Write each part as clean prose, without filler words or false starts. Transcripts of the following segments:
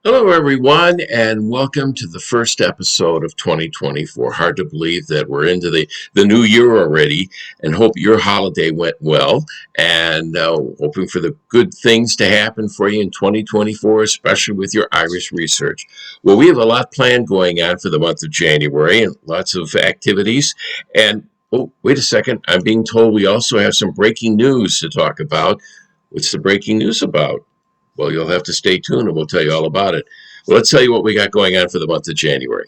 Hello, everyone, and welcome to the first episode of 2024. Hard to believe that we're into the new year already, and hope your holiday went well, and hoping for the good things to happen for you in 2024, especially with your Irish research. Well, we have a lot planned going on for the month of January and lots of activities. And oh, wait a second, I'm being told we also have some breaking news to talk about. What's the breaking news about? Well, you'll have to stay tuned and we'll tell you all about it. Well, let's tell you what we got going on for the month of January.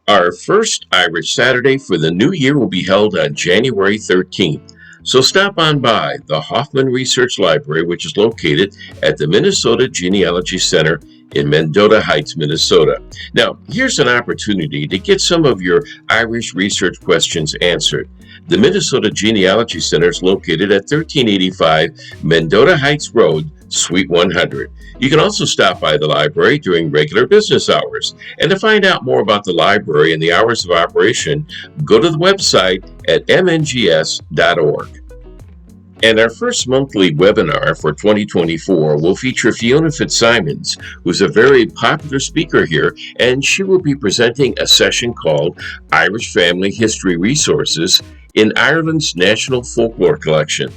Our first Irish Saturday for the new year will be held on January 13th. So stop on by the Hoffman Research Library, which is located at the Minnesota Genealogy Center in Mendota Heights, Minnesota. Now, here's an opportunity to get some of your Irish research questions answered. The Minnesota Genealogy Center is located at 1385 Mendota Heights Road, Suite 100. You can also stop by the library during regular business hours. And to find out more about the library and the hours of operation, go to the website at mngs.org. And our first monthly webinar for 2024 will feature Fiona Fitzsimons, who's a very popular speaker here, and she will be presenting a session called Irish Family History Resources in Ireland's National Folklore Collection.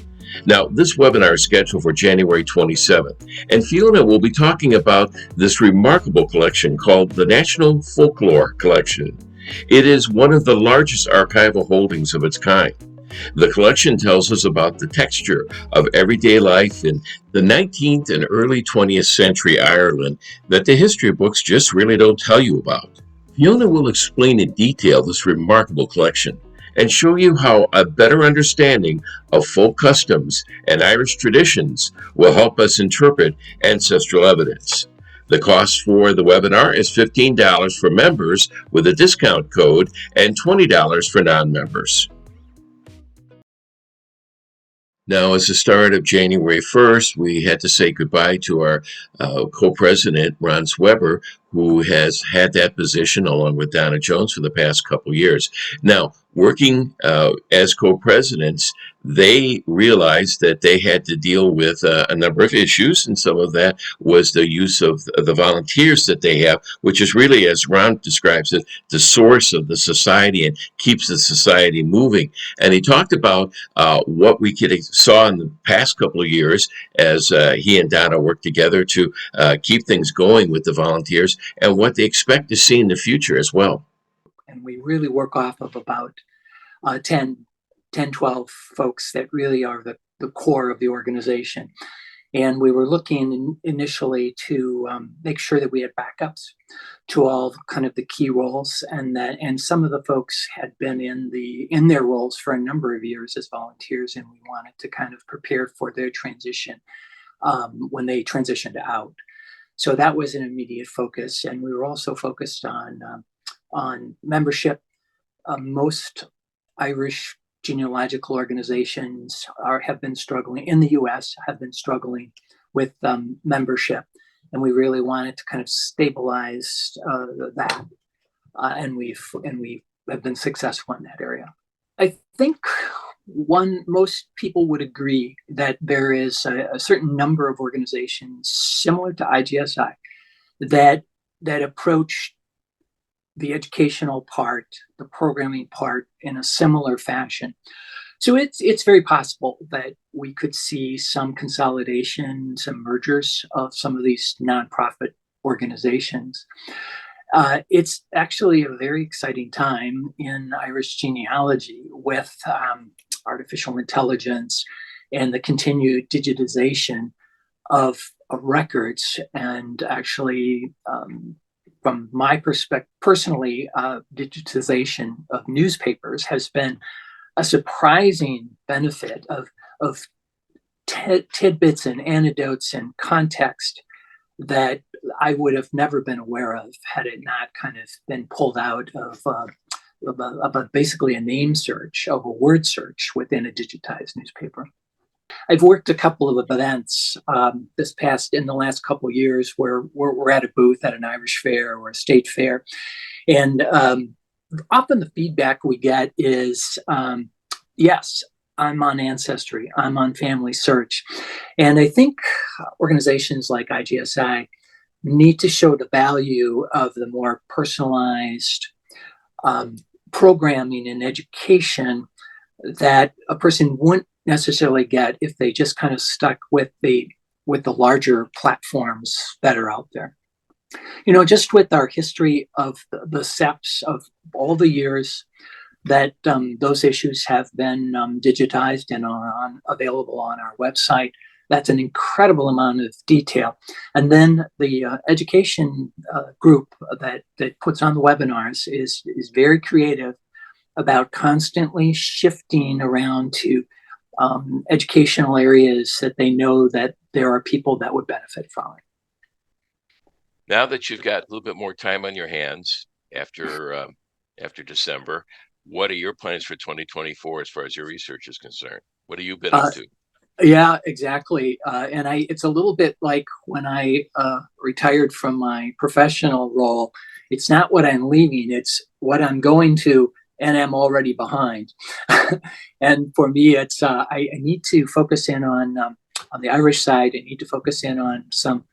Now, this webinar is scheduled for January 27th, and Fiona will be talking about this remarkable collection called the National Folklore Collection. It is one of the largest archival holdings of its kind. The collection tells us about the texture of everyday life in the 19th and early 20th century Ireland that the history books just really don't tell you about. Fiona will explain in detail this remarkable collection and show you how a better understanding of folk customs and Irish traditions will help us interpret ancestral evidence. The cost for the webinar is $15 for members with a discount code and $20 for non-members. Now, as the start of January 1st, we had to say goodbye to our co-president, Ron Zweber, who has had that position along with Donna Jones for the past couple years. Now, working as co-presidents, they realized that they had to deal with a number of issues, and some of that was the use of the volunteers that they have, which is really, as Ron describes it, the source of the society and keeps the society moving. And he talked about what we saw in the past couple of years as he and Donna worked together to keep things going with the volunteers and what they expect to see in the future as well. And we really work off of about 12 folks that really are the core of the organization. And we were looking initially to make sure that we had backups to all kind of the key roles, and some of the folks had been in their roles for a number of years as volunteers, and we wanted to kind of prepare for their transition when they transitioned out. So that was an immediate focus, and we were also focused on membership. Most Irish genealogical organizations have been struggling in the U.S. have been struggling with membership, and we really wanted to kind of stabilize that, and we have been successful in that area. I think most people would agree that there is a certain number of organizations similar to IGSI that approach the educational part, the programming part in a similar fashion. So it's very possible that we could see some consolidation, some mergers of some of these nonprofit organizations. It's actually a very exciting time in Irish genealogy with artificial intelligence and the continued digitization of records, and actually from my perspective, personally, digitization of newspapers has been a surprising benefit of tidbits and anecdotes and context that I would have never been aware of had it not kind of been pulled out of basically a name search, of a word search within a digitized newspaper. I've worked a couple of events in the last couple of years where we're at a booth at an Irish fair or a state fair. And often the feedback we get is, yes, I'm on Ancestry, I'm on Family Search. And I think organizations like IGSI need to show the value of the more personalized programming and education that a person wouldn't necessarily get if they just kind of stuck with the larger platforms that are out there. Just with our history of the SEPs of all the years that those issues have been digitized and are available on our website. That's an incredible amount of detail. And then the education group that puts on the webinars is very creative about constantly shifting around to educational areas that they know that there are people that would benefit from it. Now that you've got a little bit more time on your hands after December, what are your plans for 2024 as far as your research is concerned? What have you been up to? Yeah, exactly. And it's a little bit like when I retired from my professional role. It's not what I'm leaving, it's what I'm going to, and I'm already behind. And for me, it's I need to focus in on the Irish side. I need to focus in on some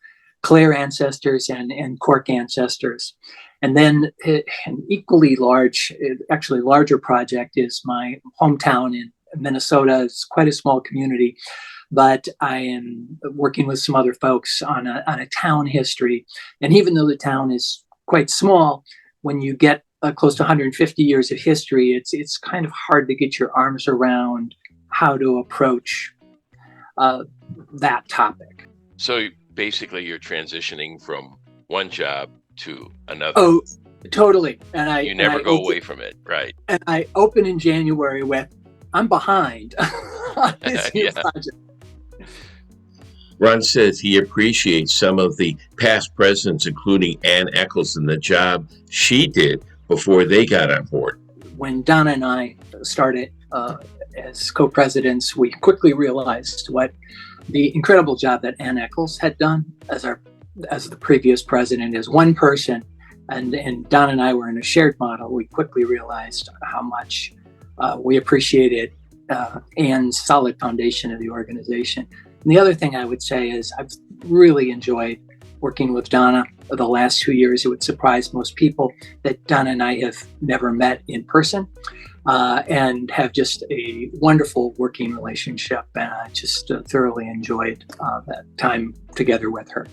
Clare ancestors and Cork ancestors. And then an equally actually larger project is my hometown in Minnesota. It's quite a small community, but I am working with some other folks on a town history. And even though the town is quite small, when you get close to 150 years of history, it's kind of hard to get your arms around how to approach that topic. So basically, you're transitioning from one job to another. Oh, totally. And you never go away from it, right? And I open in January with, I'm behind on this new project. Ron says he appreciates some of the past presidents, including Ann Eccles, and the job she did before they got on board. When Donna and I started as co-presidents, we quickly realized what the incredible job that Ann Eccles had done as the previous president, as one person, and Donna and I were in a shared model. We quickly realized how much we appreciated Ann's solid foundation of the organization. And the other thing I would say is I've really enjoyed working with Donna the last 2 years. It would surprise most people that Donna and I have never met in person and have just a wonderful working relationship. And I just thoroughly enjoyed that time together with her.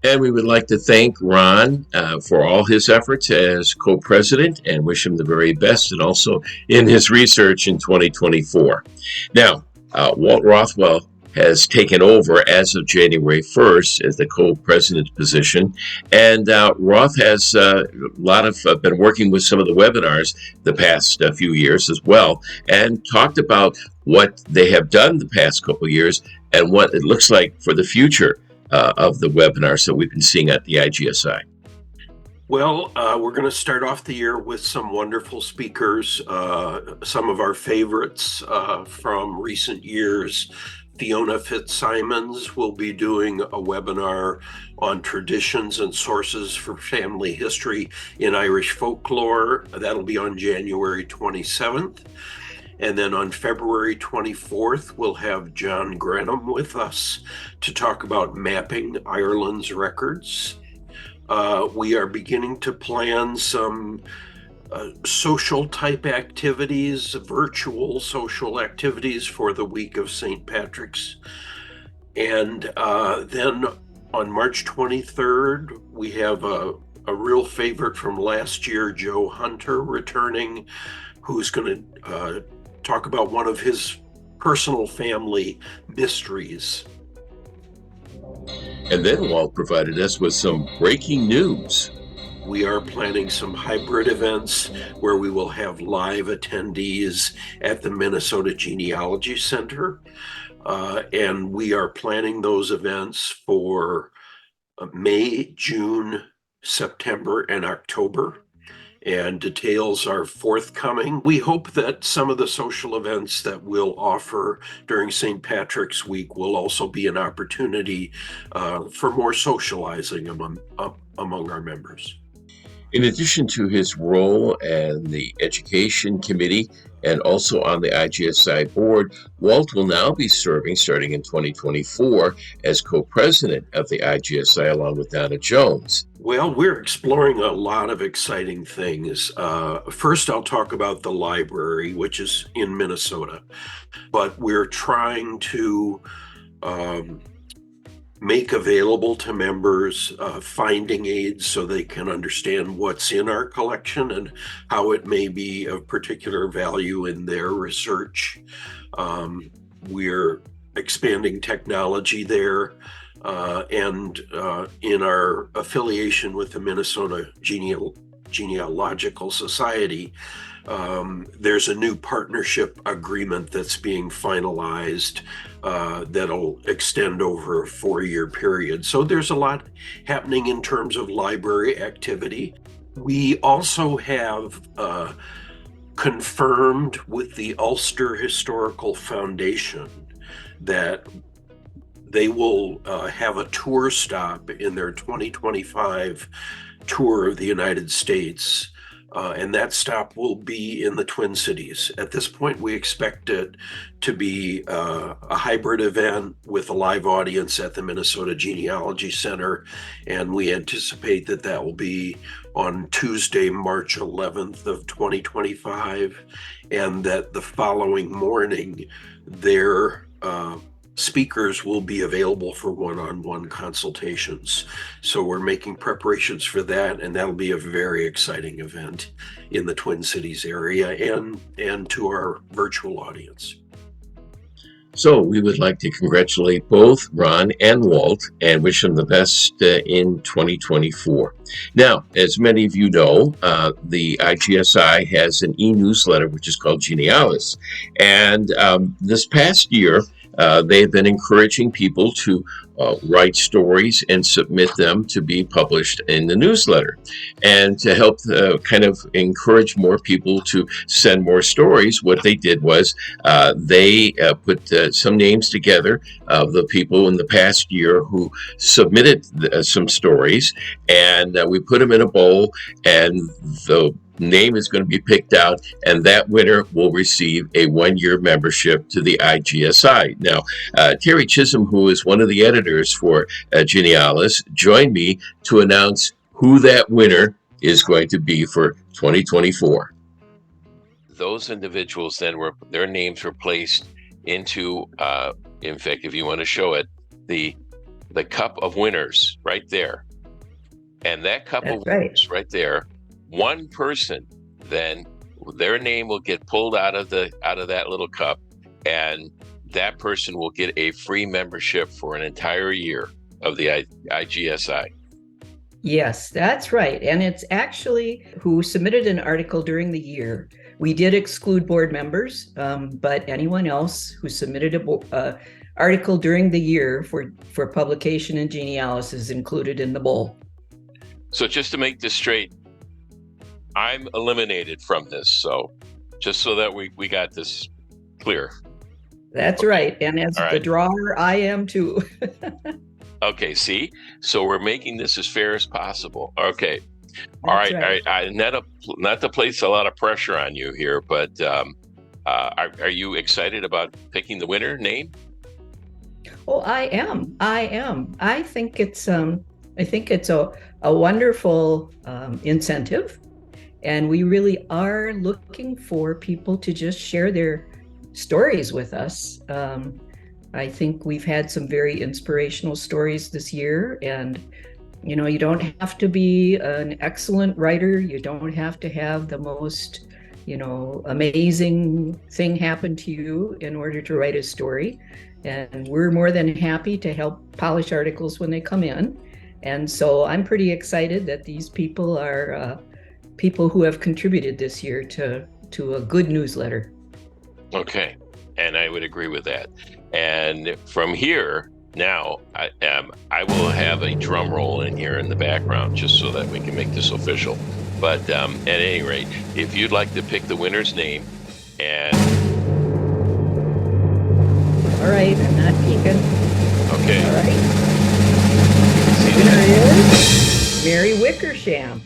And we would like to thank Ron for all his efforts as co-president and wish him the very best, and also in his research in 2024. Now, Walt Rothwell has taken over as of January 1st as the co-president position. And Roth has been working with some of the webinars the past few years as well, and talked about what they have done the past couple of years and what it looks like for the future of the webinars that we've been seeing at the IGSI. Well, we're going to start off the year with some wonderful speakers, some of our favorites from recent years. Fiona Fitzsimons will be doing a webinar on traditions and sources for family history in Irish folklore. That'll be on January 27th. And then on February 24th, we'll have John Grenham with us to talk about mapping Ireland's records. We are beginning to plan some social type activities, virtual social activities for the week of St. Patrick's. And then on March 23rd, we have a real favorite from last year, Joe Hunter, returning, who's going to talk about one of his personal family mysteries. And then Walt provided us with some breaking news. We are planning some hybrid events where we will have live attendees at the Minnesota Genealogy Center. And we are planning those events for May, June, September, and October. And details are forthcoming. We hope that some of the social events that we'll offer during St. Patrick's Week will also be an opportunity for more socializing among our members. In addition to his role and the Education Committee and also on the IGSI board, Walt will now be serving, starting in 2024, as co-president of the IGSI along with Donna Jones. Well, we're exploring a lot of exciting things. First, I'll talk about the library, which is in Minnesota, but we're trying to make available to members finding aids so they can understand what's in our collection and how it may be of particular value in their research. We're expanding technology there, and in our affiliation with the Minnesota Genealogical Society, there's a new partnership agreement that's being finalized that'll extend over a 4-year period. So there's a lot happening in terms of library activity. We also have confirmed with the Ulster Historical Foundation that they will have a tour stop in their 2025 tour of the United States. And that stop will be in the Twin Cities. At this point, we expect it to be a hybrid event with a live audience at the Minnesota Genealogy Center. And we anticipate that that will be on Tuesday, March 11th of 2025. And that the following morning, their speakers will be available for one-on-one consultations. So we're making preparations for that, and that'll be a very exciting event in the Twin Cities area and to our virtual audience. So we would like to congratulate both Ron and Walt and wish them the best in 2024. Now, as many of you know, the IGSI has an e-newsletter which is called Genalis. And this past year, they've been encouraging people to write stories and submit them to be published in the newsletter. And to help kind of encourage more people to send more stories, what they did was they put some names together of the people in the past year who submitted some stories, and we put them in a bowl, and the name is going to be picked out, and that winner will receive a 1-year membership to the IGSI. Now, Terry Chisholm, who is one of the editors for Genalis, joined me to announce who that winner is going to be for 2024. Those individuals then their names were placed into, in fact, if you want to show it, the cup of winners right there. And that cup of winners right there, one person, then their name will get pulled out of that little cup, and that person will get a free membership for an entire year of the IGSI. Yes, that's right. And it's actually who submitted an article during the year. We did exclude board members, but anyone else who submitted a article during the year for publication in Genealis is included in the bowl. So just to make this straight, I'm eliminated from this, so just so that we got this clear. That's right. And as the drawer, I am too. Okay, see? So we're making this as fair as possible. Okay. All right. Not to place a lot of pressure on you here, but are you excited about picking the winner name? Oh, I am. I think it's a wonderful incentive. And we really are looking for people to just share their stories with us. I think we've had some very inspirational stories this year. And, you don't have to be an excellent writer. You don't have to have the most, amazing thing happen to you in order to write a story. And we're more than happy to help polish articles when they come in. And so I'm pretty excited that these people are people who have contributed this year to a good newsletter. Okay, and I would agree with that. And from here, now I will have a drum roll in here in the background just so that we can make this official. But at any rate, if you'd like to pick the winner's name, and all right, I'm not peeking. Okay. All right. Winner is Mary Wickersham.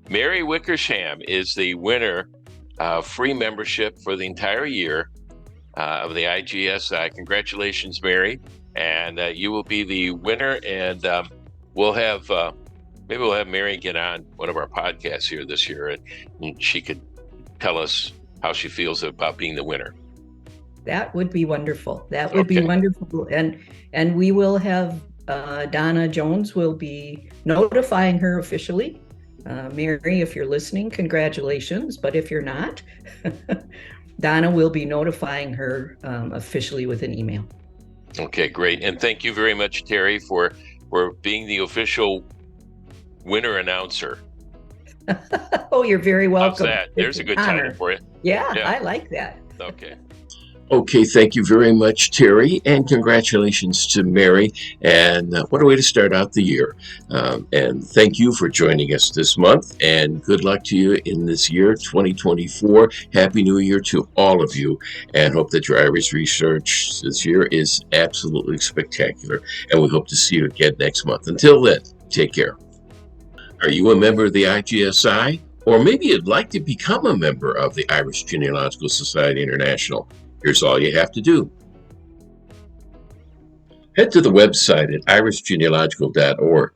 Mary Wickersham is the winner of free membership for the entire year of the IGSI. Congratulations, Mary. And you will be the winner. And we'll have, maybe we'll have Mary get on one of our podcasts here this year, and she could tell us how she feels about being the winner. That would be wonderful. That would be wonderful. And we will have Donna Jones will be notifying her officially. Mary, if you're listening, congratulations. But if you're not, Donna will be notifying her officially with an email. Okay, great. And thank you very much, Terry, for being the official winner announcer. Oh, you're very welcome. How's that? There's a good title for you. Yeah, I like that. Okay. Okay, thank you very much, Terry, and congratulations to Mary. And what a way to start out the year. And thank you for joining us this month, and good luck to you in this year, 2024. Happy New Year to all of you, and hope that your Irish research this year is absolutely spectacular. And we hope to see you again next month. Until then, take care. Are you a member of the IGSI? Or maybe you'd like to become a member of the Irish Genealogical Society International. Here's all you have to do. Head to the website at irishgenealogical.org.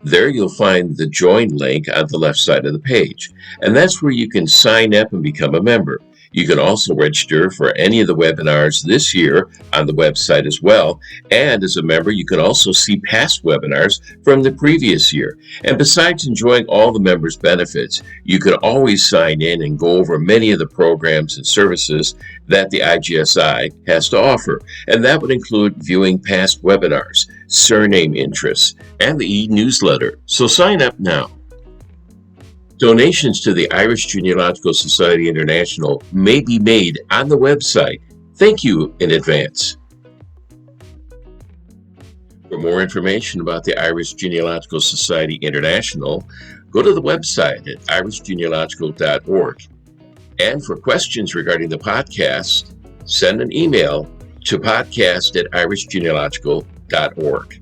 There you'll find the join link on the left side of the page, and that's where you can sign up and become a member. You can also register for any of the webinars this year on the website as well, and as a member you can also see past webinars from the previous year. And besides enjoying all the members' benefits, you can always sign in and go over many of the programs and services that the IGSI has to offer, and that would include viewing past webinars, surname interests, and the e-newsletter. So sign up now. Donations to the Irish Genealogical Society International may be made on the website. Thank you in advance. For more information about the Irish Genealogical Society International, go to the website at irishgenealogical.org. And for questions regarding the podcast, send an email to podcast@irishgenealogical.org.